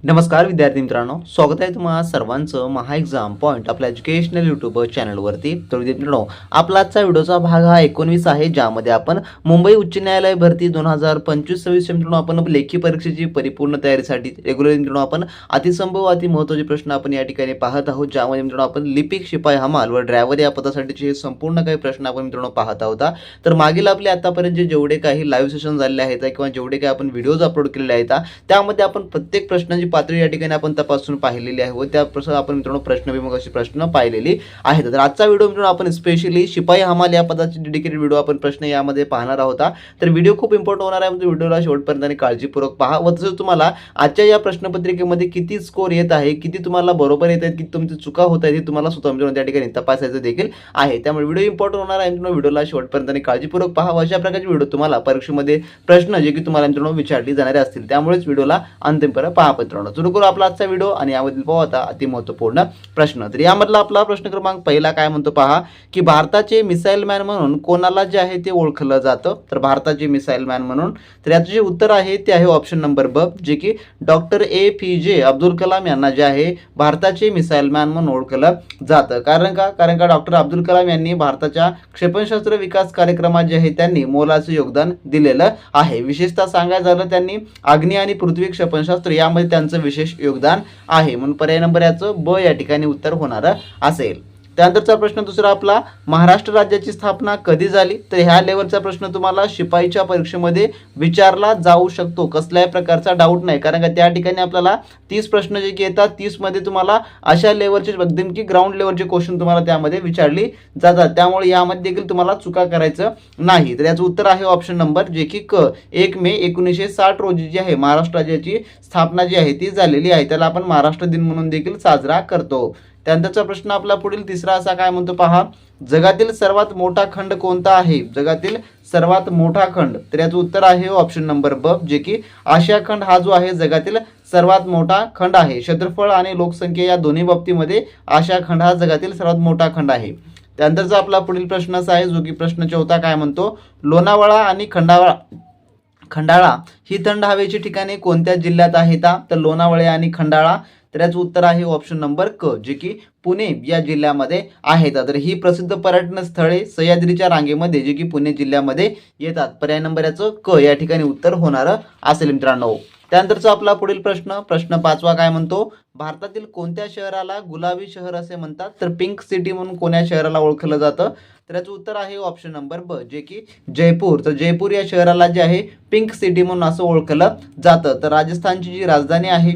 नमस्कार विद्यार्थी मित्रांनो, स्वागत आहे तुम्हा सर्वांचं महा एक्झाम पॉईंट आपल्या एज्युकेशनल यूट्यूब चॅनलवरती. तर विद्यार्थी मित्रांनो, आपला आजचा व्हिडिओचा भाग हा 19 आहे, ज्यामध्ये आपण मुंबई उच्च न्यायालय भरती 2025-26 मित्रांनो आपण लेखी परीक्षेची परिपूर्ण तयारीसाठी रेग्युलर मित्रांनो आपण अतिसंभव अति महत्त्वाचे प्रश्न आपण या ठिकाणी पाहत आहोत, ज्यामध्ये मित्रांनो आपण लिपिक, शिपाई, हमाल व ड्रायव्हर या पदासाठीचे संपूर्ण काही प्रश्न आपण मित्रांनो पाहत आहोत. तर मागील आपले आतापर्यंत जेवढे काही लाईव्ह सेशन झालेले आहेत किंवा जेवढे काही आपण व्हिडिओज अपलोड केलेले आहेत त्यामध्ये आपण प्रत्येक प्रश्नाची पातळी या ठिकाणी आपण तपासून पाहिलेली आहे व त्या प्रश्न आपण मित्रांनो प्रश्नविभागाचे प्रश्न पाहिलेली आहेत. तर आजचा व्हिडिओ मित्रांनो आपण स्पेशली शिपाई हमाल या पदाचे डेडिकेटेड व्हिडिओ आपण प्रश्न यामध्ये पाहणार आहोत. तर व्हिडिओ खूप इम्पॉर्टंट होणार आहे, म्हणजे व्हिडिओला शेवटपर्यंत आणि काळजीपूर्वक पहा. व तसंच तुम्हाला आजच्या या प्रश्नपत्रिकेमध्ये किती स्कोर येत आहे, किती तुम्हाला बरोबर येत आहेत, किती तुमची चुका होत आहेत, हे तुम्हाला स्वतः मित्रांनो त्या ठिकाणी तपासायचं देखील आहे. त्यामुळे व्हिडिओ इम्पॉर्टंट होणार आहे मित्रांनो, व्हिडिओला शेवटपर्यंत आणि काळजीपूर्वक पहा. व अशा प्रकारचे व्हिडिओ तुम्हाला परीक्षेमध्ये प्रश्न जे की तुम्हाला मित्रांनो विचारले जाणारे असतील, त्यामुळेच व्हिडिओला अंतिमपर्यंत पहा मित्रांनो. सुरू करू आपला आजचा व्हिडिओ आणि यामधील पाहू आता अति महत्त्वपूर्ण प्रश्न. तर यामधला आपला प्रश्न क्रमांक पहिला काय म्हणतो पहा, की भारताचे मिसाईल मॅन म्हणून कोणाला जे आहे ते ओळखलं जातं. तर भारताचे मिसाईल मॅन म्हणून, तर याचं जे उत्तर आहे ते आहे ऑप्शन नंबर ब, जे की डॉक्टर APJ अब्दुल कलाम यांना जे आहे भारताचे मिसाईल मॅन म्हणून ओळखलं जातं. कारण का डॉक्टर अब्दुल कलाम यांनी भारताच्या क्षेपणास्त्र विकास कार्यक्रमात जे आहे त्यांनी मोलाचं योगदान दिलेलं आहे. विशेषतः सांगायचं झालं त्यांनी अग्नी आणि पृथ्वी क्षेपणास्त्र यामध्ये त्यांचं विशेष योगदान आहे, म्हणून पर्याय नंबर याचं ब या ठिकाणी उत्तर होणार असेल. त्यानंतरचा प्रश्न दुसरा आपला, महाराष्ट्र राज्याची स्थापना कधी झाली. तर ह्या लेवलचा प्रश्न तुम्हाला शिपाईच्या परीक्षेमध्ये विचारला जाऊ शकतो, कसल्याही प्रकारचा डाऊट नाही. कारण का त्या ठिकाणी आपल्याला 30 प्रश्न जे की येतात, 30 मध्ये तुम्हाला अशा लेवलचे एकदम की ग्राउंड लेवलचे क्वेश्चन तुम्हाला त्यामध्ये विचारली जातात, त्यामुळे यामध्ये देखील तुम्हाला चुका करायचं नाही. तर याचं उत्तर आहे ऑप्शन नंबर, जे की क, 1 मे 1960 रोजी जी आहे महाराष्ट्र राज्याची स्थापना जी आहे ती झालेली आहे. त्याला आपण महाराष्ट्र दिन म्हणून देखील साजरा करतो. त्यानंतरचा प्रश्न आपला पुढील तिसरा असा काय म्हणतो पहा, जगातील सर्वात मोठा खंड कोणता आहे. जगातील सर्वात मोठा खंड, तर याचं उत्तर आहे ऑप्शन नंबर ब, जे की आशिया खंड हा जो आहे जगातील सर्वात मोठा खंड आहे. क्षेत्रफळ आणि लोकसंख्या या दोन्ही बाबतीमध्ये आशिया खंड हा जगातील सर्वात मोठा खंड आहे. त्यानंतरचा आपला पुढील प्रश्न असा आहे, जो की प्रश्न चौथा काय म्हणतो, लोणावळा आणि खंडाळा ही थंड हवेची ठिकाणे कोणत्या जिल्ह्यात आहेत. तर लोणावळे आणि खंडाळा, तर याचं उत्तर आहे ऑप्शन नंबर क, जे की पुणे या जिल्ह्यामध्ये आहेत. तर ही प्रसिद्ध पर्यटन स्थळे सह्याद्रीच्या रांगेमध्ये जे की पुणे जिल्ह्यामध्ये येतात. पर्याय नंबर याचं क या ठिकाणी उत्तर होणार असेल मित्रांनो. त्यानंतरचा आपला पुढील प्रश्न पाचवा काय म्हणतो, भारतातील कोणत्या शहराला गुलाबी शहर असे म्हणतात. तर पिंक सिटी म्हणून कोण्या शहराला ओळखलं जातं. तर याचं उत्तर आहे ऑप्शन नंबर ब, जे की जयपूर. तर जयपूर या शहराला जे आहे पिंक सिटी म्हणून असं ओळखलं जातं. तर राजस्थानची जी राजधानी आहे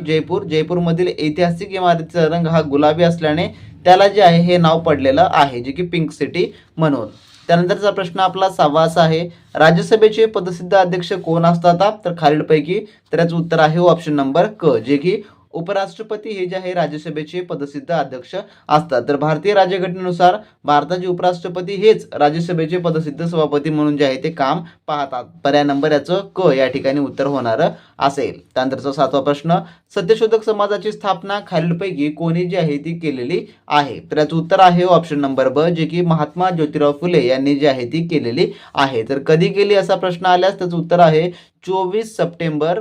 जयपूरमधील ऐतिहासिक इमारतीचा रंग हा गुलाबी असल्याने त्याला जे आहे हे नाव पडलेलं आहे, जे की पिंक सिटी म्हणून. त्यानंतरचा प्रश्न आपला सहावा असा आहे, राज्यसभेचे पदसिद्ध अध्यक्ष कोण असतात. तर खालीलपैकी, तर याचं उत्तर आहे ऑप्शन नंबर क, जे की उपराष्ट्रपती हे जे आहे राज्यसभेचे पदसिद्ध अध्यक्ष असतात. तर भारतीय राज्यघटनेनुसार भारताचे उपराष्ट्रपती हेच राज्यसभेचे पदसिद्ध सभापती म्हणून जे आहे ते काम पाहतात. पर्याय नंबर याचं क या ठिकाणी उत्तर होणार असेल. त्यानंतरचा सातवा प्रश्न, सत्यशोधक समाजाची स्थापना खालीलपैकी कोणी जी आहे ती केलेली आहे. तर याचं उत्तर आहे ऑप्शन नंबर ब, जे की महात्मा ज्योतिराव फुले यांनी जी आहे ती केलेली आहे. तर कधी केली असा प्रश्न आल्यास त्याचं उत्तर आहे 24 सप्टेंबर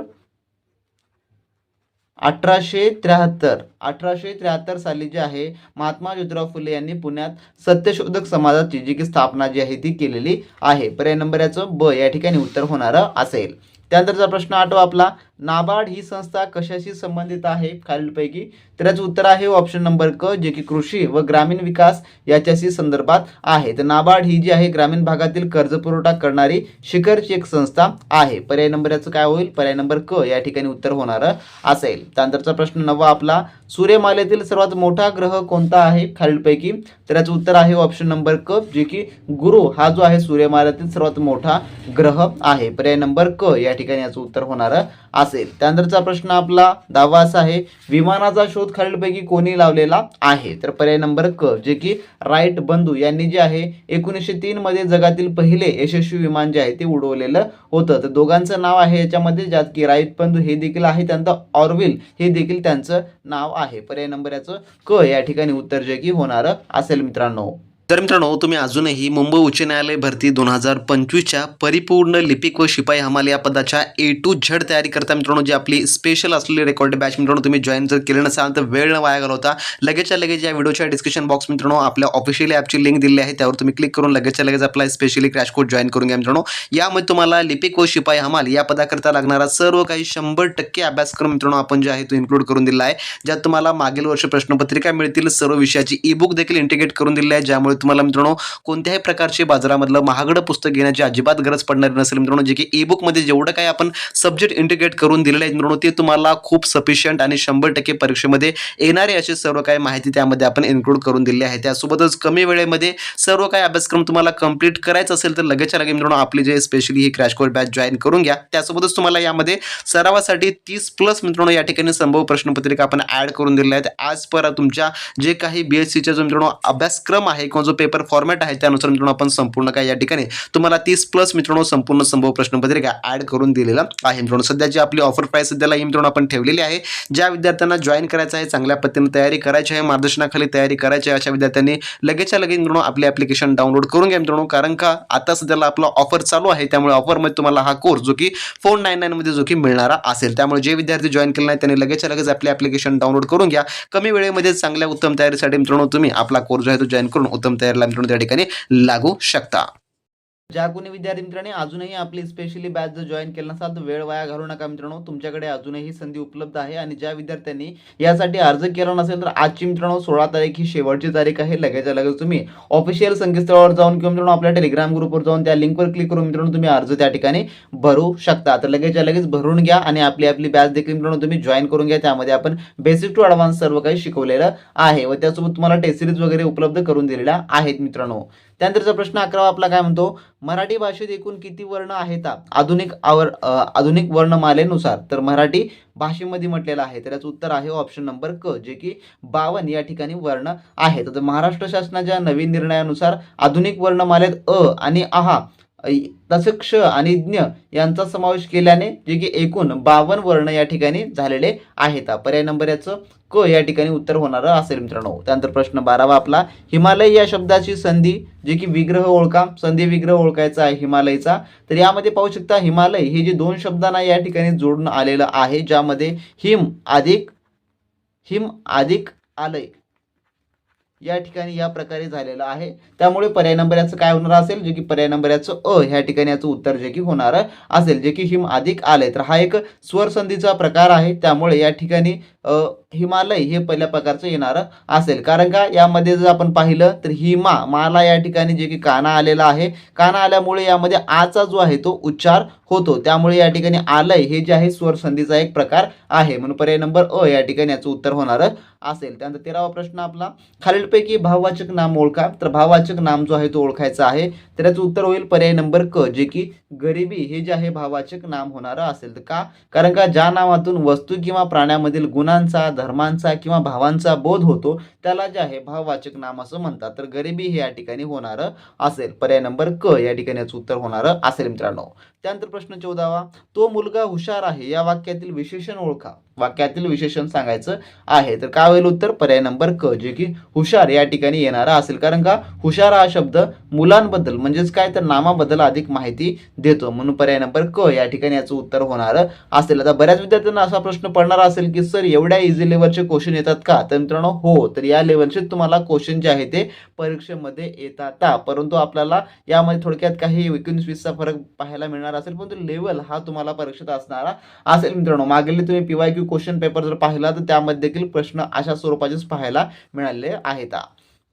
1873 साली जे आहे महात्मा ज्योतिराव फुले यांनी पुण्यात सत्यशोधक समाजाची जी की स्थापना जी आहे ती केलेली आहे. पर्याय नंबर याचं ब या ठिकाणी उत्तर होणार असेल. त्यानंतरचा प्रश्न आठवा आपला, नाबार्ड ही संस्था कशाशी संबंधित आहे खालीलपैकी. तर याचं उत्तर आहे ऑप्शन नंबर क, जे की कृषी व ग्रामीण विकास याच्याशी संदर्भात आहे. तर नाबार्ड ही जी आहे ग्रामीण भागातील कर्ज पुरवठा करणारी शिखरची एक संस्था आहे. पर्याय नंबर याचं काय होईल, पर्याय नंबर क या ठिकाणी उत्तर होणार असेल. त्यानंतरचा प्रश्न नववा आपला, सूर्यमालेतील सर्वात मोठा ग्रह कोणता आहे खालीलपैकी. तर याचं उत्तर आहे ऑप्शन नंबर क, जे की गुरु हा जो आहे सूर्यमालेतील सर्वात मोठा ग्रह आहे. पर्याय नंबर क या ठिकाणी याचं उत्तर होणार असेल. त्यानंतरचा प्रश्न आपला 10वा असा आहे, विमानाचा शोध खालीलपैकी कोणी लावलेला आहे. तर पर्याय नंबर क, जे की राईट बंधू यांनी जे आहे 1903 मध्ये जगातील पहिले यशस्वी विमान जे आहे ते उडवलेलं होतं. तर दोघांचं नाव आहे याच्यामध्ये, ज्यात की राईट बंधू हे देखील आहे, त्यानंतर ऑरविल हे देखील त्यांचं नाव आहे. पर्याय नंबर याचं क या ठिकाणी उत्तर जे की होणार असेल मित्रांनो. तर मित्रांनो, तुम्ही अजूनही मुंबई उच्च न्यायालय भरती 2025च्या परिपूर्ण लिपिक व शिपाई हमाल या पदाच्या A to Z तयारी करता मित्रांनो, जी आपली स्पेशल असलेली रेकॉर्ड बॅच मित्रांनो, तुम्ही जॉईन जर केलं नसाल तर वेळ न वाया घालवता लगेचच्या लगेच या व्हिडिओच्या डिस्क्रिप्शन बॉक्स मित्रांनो आपल्या ऑफिशियल ॲपची लिंक दिली आहे, त्यावर तुम्ही क्लिक करून लगेचच्या लगेच आपला स्पेशली क्रॅश कोर्स जॉईन करून घ्या मित्रांनो. यामध्ये तुम्हाला लिपिक व शिपाई हमाल या पदाकरता लागणारा सर्व काही 100% अभ्यासक्रम मित्रांनो आपण जे आहे तो इन्क्लूड करून दिला आहे, ज्यात तुम्हाला मागील वर्ष प्रश्नपत्रिका मिळतील, सर्व विषयाची ई बुक देखील इंटिग्रेट करून दिली आहे, ज्यामुळे तुम्हाला मित्रांनो कोणत्याही प्रकारचे बाजारामधलं महागडं पुस्तक घेण्याची अजिबात गरज पडणार नसेल मित्रांनो. जे की ई बुकमध्ये जेवढं काही आपण सब्जेक्ट इंटिग्रेट करून दिलेलं आहे मित्रांनो, ते तुम्हाला खूप सफिशियंट आणि 100% परीक्षेमध्ये येणारे असे सर्व काही माहिती त्यामध्ये आपण इन्क्लूड करून दिली आहे. त्यासोबतच कमी वेळेमध्ये सर्व काही अभ्यासक्रम तुम्हाला कंप्लीट करायचा असेल तर लगेचच्या लगेच मित्रांनो आपली जे स्पेशली ही क्रॅश कोर्स बॅच जॉईन करून घ्या. त्यासोबतच तुम्हाला यामध्ये सरावासाठी 30+ मित्रांनो या ठिकाणी संभव प्रश्नपत्रिका आपण ऍड करून दिलेल्या आहेत. आज पर तुमच्या जे काही BScच्या जो मित्रांनो अभ्यासक्रम आहे किंवा जो पेपर फॉर्मॅट आहे त्यानुसार मित्रांनो आपण संपूर्ण काय या ठिकाणी तुम्हाला 30+ मित्रांनो संपूर्ण संभव प्रश्नपत्रिका ऍड करून दिलेला आहे मित्रांनो. सध्याची आपली ऑफर प्राइस सध्याला ही मित्रांनो आपण ठेवलेली आहे. ज्या विद्यार्थ्यांना जॉईन करायचं आहे, चांगल्या पद्धतीने तयारी करायची आहे, मार्गदर्शनाखाली तयारी करायची आहे, अशा विद्यार्थ्यांनी लगेचच्या लगेच मित्रांनो आपले ॲप्लिकेशन डाउनलोड करून घ्या मित्रांनो. कारण का आता सध्याला आपला ऑफर चालू आहे, त्यामुळे ऑफरमध्ये तुम्हाला हा कोर्स जो की 499 मध्ये जो की मिळणारा असेल. त्यामुळे जे विद्यार्थी जॉईन केले नाही त्यांनी लगेचच्या लगेच आपले ॲप्लिकेशन डाउनलोड करून घ्या. कमी वेळेमध्ये चांगल्या उत्तम तयारीसाठी मित्रांनो तुम्ही आपला कोर्स जो आहे तो जॉईन करून उत्तम तयारीला मित्रांनो त्या ठिकाणी लागू शकता. ज्या कोणी विद्यार्थी मित्रांनी अजूनही आपली स्पेशली बॅच जर जॉईन केलं नसाल तर वेळ वाया घालू नका मित्रांनो, तुमच्याकडे अजूनही संधी उपलब्ध आहे. आणि ज्या विद्यार्थ्यांनी यासाठी अर्ज केला नसेल तर आजची मित्रांनो 16 तारीख ही शेवटची तारीख आहे. लगेचच्या लगेच तुम्ही ऑफिशियल संकेतस्थळावर जाऊन किंवा मित्रांनो आपल्या टेलिग्राम ग्रुपवर जाऊन त्या लिंकवर क्लिक करून मित्रांनो तुम्ही अर्ज त्या ठिकाणी भरू शकता. तर लगेचच्या लगेच भरून घ्या आणि आपली बॅच देखील मित्रांनो तुम्ही जॉईन करून घ्या. त्यामध्ये आपण बेसिक टू ॲडव्हान्स सर्व काही शिकवलेलं आहे व त्यासोबत तुम्हाला टेस्ट सिरीज वगैरे उपलब्ध करून दिलेल्या आहेत मित्रांनो. त्यानंतरचा प्रश्न 11 आपला काय म्हणतो, मराठी भाषेत एकूण किती वर्ण आहेत आधुनिक वर्णमालेनुसार? तर मराठी भाषेमध्ये म्हटलेलं आहे तर याचं उत्तर आहे ऑप्शन नंबर क, जे की 52 या ठिकाणी वर्ण आहेत. तर महाराष्ट्र शासनाच्या नवीन निर्णयानुसार आधुनिक वर्णमालेत अ आणि आहा तसे क्ष आणि ज्ञ यांचा समावेश केल्याने जे की एकूण 52 वर्ण या ठिकाणी झालेले आहेत. पर्याय नंबर याचं क या ठिकाणी उत्तर होणार असेल मित्रांनो. त्यानंतर प्रश्न 12 आपला, हिमालय या शब्दाची संधी जे की विग्रह ओळखा. संधी विग्रह ओळखायचा आहे हिमालयचा. तर यामध्ये पाहू शकता हिमालय हे जे 2 शब्दांना या ठिकाणी जोडून आलेलं आहे, ज्यामध्ये हिम अधिक आलय या ठिकाणी या प्रकारे झालेलं आहे. त्यामुळे पर्याय नंबर याचं काय होणार असेल, जे की पर्याय नंबर याचं अ ह्या ठिकाणी याचं उत्तर जे की होणार असेल, जे की हिम अधिक आलय. तर हा एक स्वर संधीचा प्रकार आहे, त्यामुळे या ठिकाणी हिमालय हे पहिल्या प्रकारचं येणार असेल. कारण का यामध्ये जर आपण पाहिलं तर माला या ठिकाणी जे की काना आलेला आहे, काना आल्यामुळे यामध्ये आचा जो आहे तो उच्चार होतो, त्यामुळे या ठिकाणी आलय हे जे आहे स्वर संधीचा एक प्रकार आहे, म्हणून पर्याय नंबर अ या ठिकाणी याचं उत्तर होणार असेल. त्यानंतर 13वा प्रश्न आपला, खालीलपैकी भाववाचक नाम ओळखा. तर भाववाचक नाम जो आहे तो ओळखायचा आहे, तर याचं उत्तर होईल पर्याय नंबर क, जे की गरिबी हे जे आहे भाववाचक नाम होणार असेल. तर का, कारण का ज्या नावातून वस्तू किंवा प्राण्यामधील गुणांचा, धर्मांचा किंवा भावांचा बोध होतो त्याला जे आहे भाववाचक नाम असं म्हणतात. तर गरिबी हे या ठिकाणी होणार असेल. पर्याय नंबर क या ठिकाणी याचं उत्तर होणार असेल मित्रांनो. त्यानंतर प्रश्न 14वा, तो मुलगा हुशार आहे या वाक्यातील विशेषण ओळखा. वाक्यातील विशेषण सांगायचं आहे, तर काय होईल उत्तर पर्याय नंबर क, जे की हुशार या ठिकाणी येणारा असेल. कारण का हुशार हा शब्द मुलांबद्दल म्हणजेच काय तर नामाबद्दल अधिक माहिती देतो, म्हणून पर्याय नंबर क या ठिकाणी याचं उत्तर होणार असेल. आता बऱ्याच विद्यार्थ्यांना असा प्रश्न पडणार असेल की सर एवढ्या इझी लेवलचे क्वेश्चन येतात का? तर मित्रांनो हो, तर या लेवलचे तुम्हाला क्वेश्चन जे आहे ते परीक्षेमध्ये येतात, परंतु आपल्याला यामध्ये थोडक्यात काही 19-20चा फरक पाहायला मिळणार असेल, परंतु लेवल हा तुम्हाला परीक्षेत असणारा असेल मित्रांनो. मागील तुम्ही PYQ क्वेश्चन पेपर जर पाहिला तर त्यामध्ये देखील प्रश्न अशा स्वरूपाचेच पाहायला मिळाले आहेत.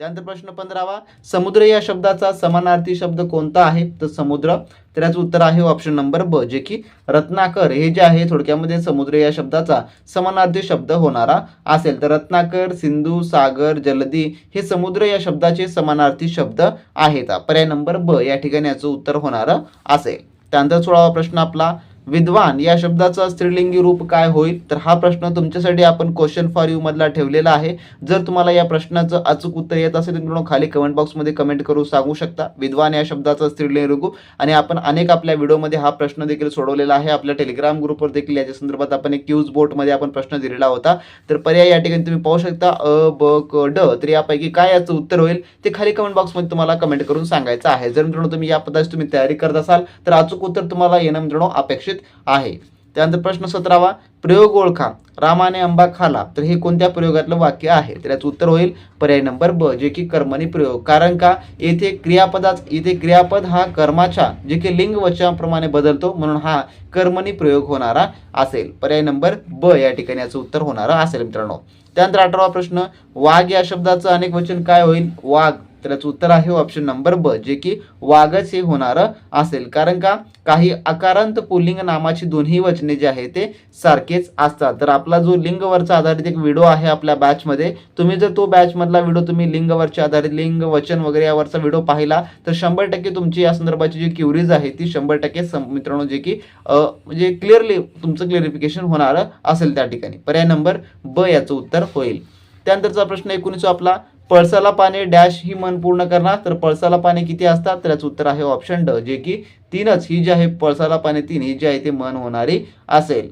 त्यानंतर प्रश्न 15वा, समुद्र या शब्दाचा समानार्थी शब्द कोणता आहे? तर समुद्र, तर याचं उत्तर आहे ऑप्शन नंबर ब, जे की रत्नाकर हे जे आहे थोडक्यामध्ये समुद्र या शब्दाचा समानार्थी शब्द होणारा असेल. तर रत्नाकर, सिंधू, सागर, जलदी हे समुद्र या शब्दाचे समानार्थी शब्द आहेत. पर्याय नंबर ब या ठिकाणी याचं उत्तर होणार असेल. त्यानंतर 16वा प्रश्न आपला, विद्वान या शब्दाचा स्त्रीलिंगी रूप काय होईल? तर हा प्रश्न तुमच्यासाठी आपण क्वेश्चन फॉर यू मधला ठेवलेला आहे. जर तुम्हाला या प्रश्नाचं अचूक उत्तर येत असेल तर मित्रांनो खाली कमेंट बॉक्समध्ये कमेंट करून सांगू शकता विद्वान या शब्दाचा स्त्रीलिंगी रूप. आणि आपण अनेक आपल्या व्हिडिओमध्ये हा प्रश्न देखील सोडवलेला आहे. आपल्या टेलिग्राम ग्रुपवर देखील याच्या संदर्भात आपण एक क्यूज बोर्डमध्ये आपण प्रश्न दिलेला होता. तर पर्याय या ठिकाणी तुम्ही पाहू शकता अ, ब, क, ड. तर यापैकी काय याचं उत्तर होईल ते खाली कमेंट बॉक्समध्ये तुम्हाला कमेंट करून सांगायचं आहे. जर मित्रांनो तुम्ही या पद्धतीने तुम्ही तयारी करत असाल तर अचूक उत्तर तुम्हाला येणं मित्रांनो अपेक्षित आहे. त्यानंतर प्रश्न 17वा, प्रयोग ओळखा. रामाने आंबा खाला. तर हे कोणत्या प्रयोगातलं वाक्य आहे? तर याचं उत्तर होईल पर्याय नंबर ब, जे की कर्मणी प्रयोग. कारण का इथे क्रियापद हा कर्माच्या जे की लिंग वचनाप्रमाणे बदलतो म्हणून हा कर्मणी प्रयोग होणारा असेल. पर्याय नंबर ब या ठिकाणी याचं उत्तर होणारा असेल मित्रांनो. त्यानंतर 18वा प्रश्न, वाघ या शब्दाचं अनेक वचन काय होईल? वाघ. तर याचं उत्तर आहे ऑप्शन नंबर ब, जे की वाघच हे होणारं असेल. कारण का काही अकारांत पुल्लिंग नामाची दोन्ही वचने जे आहे ते सारखेच असतात. तर आपला जो लिंगवरचा आधारित एक व्हिडिओ आहे आपल्या बॅचमध्ये, तुम्ही जर तो बॅचमधला व्हिडिओ तुम्ही लिंगवरच्या आधारित लिंग वचन वगैरे यावरचा व्हिडिओ पाहिला तर 100% तुमची या संदर्भाची जी क्युरीज आहे ती 100% मित्रांनो जे की म्हणजे क्लिअरली तुमचं क्लिअरिफिकेशन होणार असेल त्या ठिकाणी. पर्याय नंबर ब याचं उत्तर होईल. त्यानंतरचा प्रश्न 19 आपला, पळसाला पाने डॅश ही मन पूर्ण करणार. तर पळसाला पाने किती असतात? तर याचं उत्तर आहे ऑप्शन ड, जे की 3च. ही जी आहे पळसाला पाने 3 ही जी आहे ते मन होणारी असेल.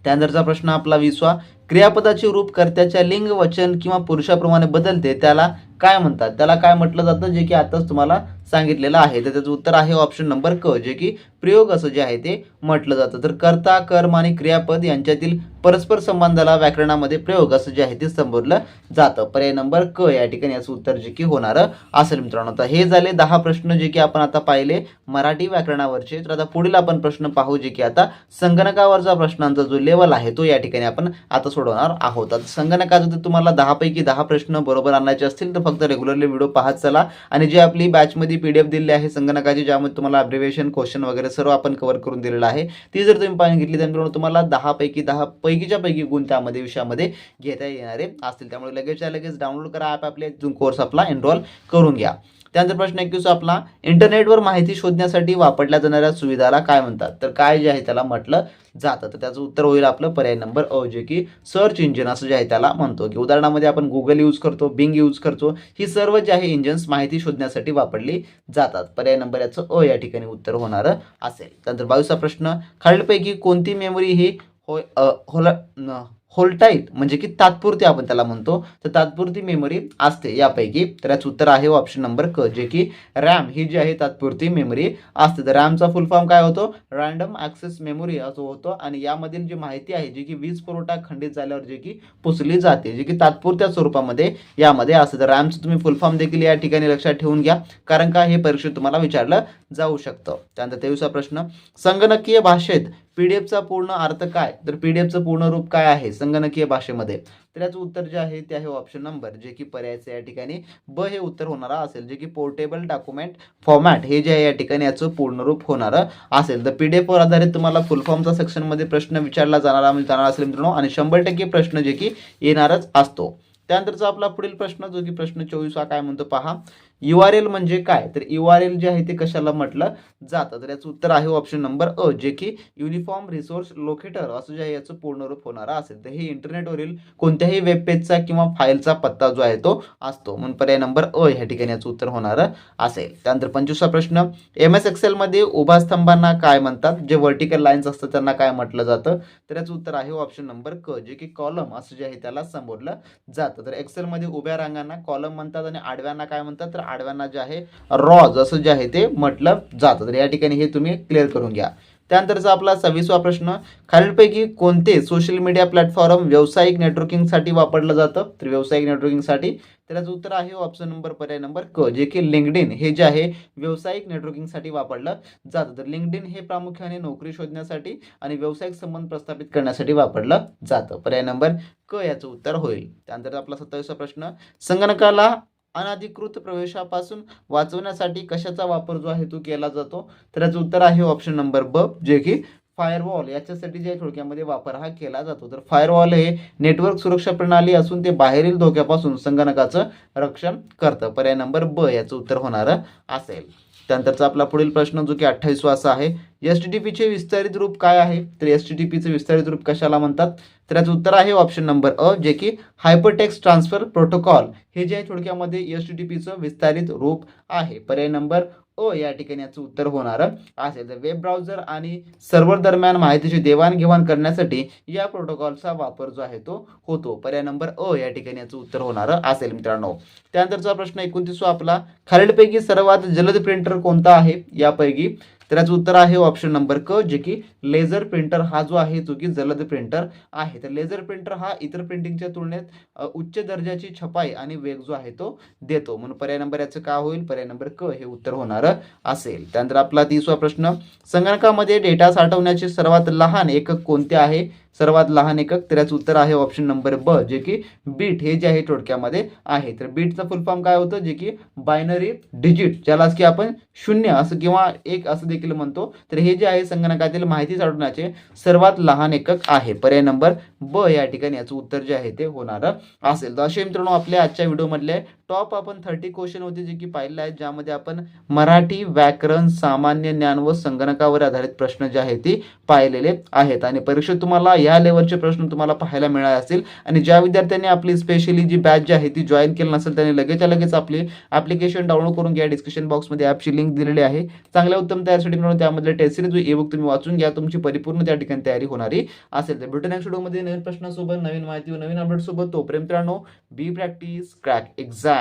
त्यानंतरचा प्रश्न आपला 20वा, क्रियापदाचे रूप कर्त्याच्या लिंग वचन किंवा पुरुषाप्रमाणे बदलते त्याला काय म्हणतात? त्याला काय म्हटलं जातं? जे की आताच तुम्हाला सांगितलेलं आहे. तर त्याचं उत्तर आहे ऑप्शन नंबर क, जे की प्रयोग असं जे आहे ते म्हटलं जातं. तर कर्ता, कर्म आणि क्रियापद यांच्यातील परस्पर संबंधाला व्याकरणामध्ये प्रयोग असं जे आहे ते संबोधलं जातं. पर्याय नंबर क या ठिकाणी याचं उत्तर जे की होणारं असेल मित्रांनो. तर हे झाले 10 प्रश्न जे की आपण आता पाहिले मराठी व्याकरणावरचे. तर आता पुढील आपण प्रश्न पाहू जे की आता संगणकावरचा प्रश्नांचा जो लेवल आहे तो या ठिकाणी आपण आता सोडवणार आहोत. आता संगणकाचं जर तुम्हाला 10 पैकी 10 प्रश्न बरोबर आणायचे असतील तर फक्त रेग्युलरली व्हिडिओ पाहत चला. आणि जी आपली बॅचमध्ये PDF दिलेली आहे संगणकाची, ज्यामध्ये तुम्हाला अब्रिव्हिएशन क्वेश्चन वगैरे सर्व आपण कव्हर करून दिलेलं आहे, ती जर तुम्ही पाहून घेतली तर तुम्हाला 10 पैकी 10 पैकीच्या पैकी गुण त्यामध्ये विषयामध्ये घेता येणारे असतील. त्यामुळे लगेच डाउनलोड करा ॲप, आपले कोर्स आपला एनरोल करून घ्या. त्यानंतर प्रश्न 21 आपला, इंटरनेटवर माहिती शोधण्यासाठी वापरल्या जाणाऱ्या सुविधाला काय म्हणतात? तर काय जे आहे त्याला म्हटलं जातं? तर त्याचं उत्तर होईल आपलं पर्याय नंबर अ, जे की सर्च इंजिन असं जे आहे त्याला म्हणतो. की उदाहरणामध्ये आपण गुगल यूज करतो, बिंग यूज करतो, ही सर्व जे आहे इंजिन्स माहिती शोधण्यासाठी वापरली जातात. पर्याय नंबर याचं अ या ठिकाणी उत्तर होणारं असेल. त्यानंतर 22वा प्रश्न, खालीलपैकी कोणती मेमरी ही होल्टाईल म्हणजे की तात्पुरती आपण त्याला म्हणतो, तर तात्पुरती मेमरी असते यापैकी? तर याचं उत्तर आहे ऑप्शन नंबर क, जे की रॅम ही जी आहे तात्पुरती मेमरी असते. तर रॅमचा फुल फॉर्म काय होतो? रँडम ॲक्सेस मेमरी असं होतो. आणि यामधील जी माहिती आहे जी की वीज पुरवठा खंडित झाल्यावर जे की पुसली जाते, जे की तात्पुरत्या स्वरूपामध्ये यामध्ये असते. तर रॅमचं तुम्ही फुल फॉर्म देखील या ठिकाणी लक्षात ठेवून घ्या, कारण का हे परीक्षेत तुम्हाला विचारलं जाऊ शकतं. त्यानंतर 23वा प्रश्न, संगणकीय भाषेत पीडीएफचा पूर्ण अर्थ काय? तर पीडीएफचं पूर्ण रूप काय आहे संगणकीय भाषेमध्ये? तर याचं उत्तर जे आहे ते आहे ऑप्शन नंबर, जे की पर्यायचं या ठिकाणी ब हे उत्तर होणारा असेल, जे की पोर्टेबल डॉक्युमेंट फॉर्मॅट हे जे आहे या ठिकाणी याचं पूर्ण रूप होणारं असेल. तर पीडीएफ वर आधारित तुम्हाला फुल फॉर्मचा सेक्शनमध्ये प्रश्न विचारला जाणार असेल मित्रांनो, आणि 100% प्रश्न जे की येणारच असतो. त्यानंतरचा आपला पुढील प्रश्न जो की प्रश्न 24 हा काय म्हणतो पहा, URL म्हणजे काय? तर URL जे आहे ते कशाला म्हटलं जातं? तर याचं उत्तर आहे ऑप्शन नंबर अ, जे की युनिफॉर्म रिसोर्स लोकेटर असं जे आहे याचं पूर्ण रूप होणारा असेल. तर हे इंटरनेटवरील कोणत्याही वेब पेजचा किंवा फाईलचा पत्ता जो आहे तो असतो, म्हणून पर्याय नंबर अ ह्या ठिकाणी याचं उत्तर होणारं असेल. त्यानंतर 25वा प्रश्न, MS एक्सेल मध्ये उभा स्तंभांना काय म्हणतात? जे व्हर्टिकल लाईन्स असतात त्यांना काय म्हटलं जातं? तर याचं उत्तर आहे ऑप्शन नंबर क, जे की कॉलम असं जे आहे त्याला संबोधलं जातं. तर एक्सेलमध्ये उभ्या रांगांना कॉलम म्हणतात आणि आडव्यांना काय म्हणतात? तर आडव्यांना जे आहे रॉज असं जे आहे ते म्हटलं जातं. तर या ठिकाणी हे तुम्ही क्लिअर करून घ्या. त्यानंतरचा आपला 26वा प्रश्न, खालीलपैकी कोणते सोशल मीडिया प्लॅटफॉर्म व्यावसायिक नेटवर्किंगसाठी वापरलं जातं? तर व्यावसायिक नेटवर्किंगसाठी तर याचं उत्तर आहे ऑप्शन नंबर पर्याय नंबर क, जे की लिंक्डइन हे जे आहे व्यावसायिक नेटवर्किंगसाठी वापरलं जातं. तर लिंक्डइन हे प्रामुख्याने नोकरी शोधण्यासाठी आणि व्यावसायिक संबंध प्रस्थापित करण्यासाठी वापरलं जातं. पर्याय नंबर क याचं उत्तर होईल. त्यानंतर आपला 27वा प्रश्न, संगणकाला अनधिकृत प्रवेशापासून वाचवण्यासाठी कशाचा वापर जो आहे तो केला जातो? तर याचं उत्तर आहे ऑप्शन नंबर ब, जे की फायरवॉल याच्यासाठी जे थोडक्यामध्ये वापर हा केला जातो. तर फायरवॉल हे नेटवर्क सुरक्षा प्रणाली असून ते बाहेरील धोक्यापासून संगणकाचं रक्षण करतं. पर्याय नंबर ब याचं उत्तर होणार असेल. त्यानंतरचा आपला पुढील प्रश्न जो की 28वा असा आहे, एस-टी-टी-पीचे विस्तारित रूप काय आहे? तर एस-टी-टी-पीचे विस्तारित रूप कशाला म्हणतात? तर याचं उत्तर आहे ऑप्शन नंबर अ, जे की हायपरटेक्स्ट ट्रान्सफर प्रोटोकॉल हे जे आहे थोडक्यामध्ये एस-टी-टी-पीचं विस्तारित रूप आहे. पर्याय नंबर अ या ठिकाणी याचं उत्तर होणार असेल. तर वेब ब्राउझर आणि सर्व्हर दरम्यान माहितीची देवाणघेवाण करण्यासाठी या प्रोटोकॉलचा वापर जो आहे तो होतो. पर्याय नंबर अ या ठिकाणी याचं उत्तर होणार असेल मित्रांनो. त्यानंतरचा प्रश्न 29वा आपला, खालीलपैकी सर्वात जलद प्रिंटर कोणता आहे यापैकी? तर याचं उत्तर आहे ऑप्शन नंबर क, जे की लेझर प्रिंटर हा जो आहे जो की जलद प्रिंटर आहे. तर लेझर प्रिंटर हा इतर प्रिंटिंगच्या तुलनेत उच्च दर्जाची छपाई आणि वेग जो आहे तो देतो. म्हणून पर्याय नंबर याचं काय होईल? पर्याय नंबर क हे उत्तर होणार असेल. त्यानंतर आपला 30वा प्रश्न, संगणकामध्ये डेटा साठवण्याचे सर्वात लहान एकक कोणते आहे? सर्वात लहान एकक, तर याचं उत्तर आहे ऑप्शन नंबर ब, जे की बीट हे जे आहे थोडक्यामध्ये आहे. तर बीटचं फुल फॉर्म काय होतं? जे की बायनरी डिजिट, ज्यालाच की आपण शून्य असं किंवा एक असं देखील म्हणतो. तर हे जे आहे संगणकातील माहिती साठवण्याचे सर्वात लहान एकक आहे. पर्याय नंबर ब या ठिकाणी याचं उत्तर जे आहे ते होणार असेल. तर असे मित्रांनो आपल्या आजच्या व्हिडिओमधले टॉप आपण 30 क्वेश्चन होते जे की पाहिले आहेत, ज्यामध्ये आपण मराठी, व्याकरण, सामान्य ज्ञान व संगणकावर आधारित प्रश्न जे आहेत ते पाहिलेले आहेत. आणि परीक्षेत तुम्हाला या लेवलचे प्रश्न तुम्हाला पाहायला मिळाले असतील. आणि ज्या विद्यार्थ्यांनी आपली स्पेशली जी बॅच जी आहे ती जॉईन केली नसेल त्यांनी लगेच आपली ॲप्लिकेशन डाउनलोड करून घ्या. डिस्क्रिप्शन बॉक्समध्ये ॲपची लिंक दिलेली आहे. चांगल्या उत्तम तयारीसाठी मिळून त्यामधले टेस्ट सिरीज ई-बुक तुम्ही वाचून घ्या. तुमची परिपूर्ण त्या ठिकाणी तयारी होणारी असेल. तर भेटू नेक्स्ट व्हिडिओमध्ये नवीन प्रश्नासोबत, नवीन माहिती व नवीन अपडेट सोबत. तोपर्यंत मित्रांनो, बी प्रॅक्टिस क्रॅक एक्झाम.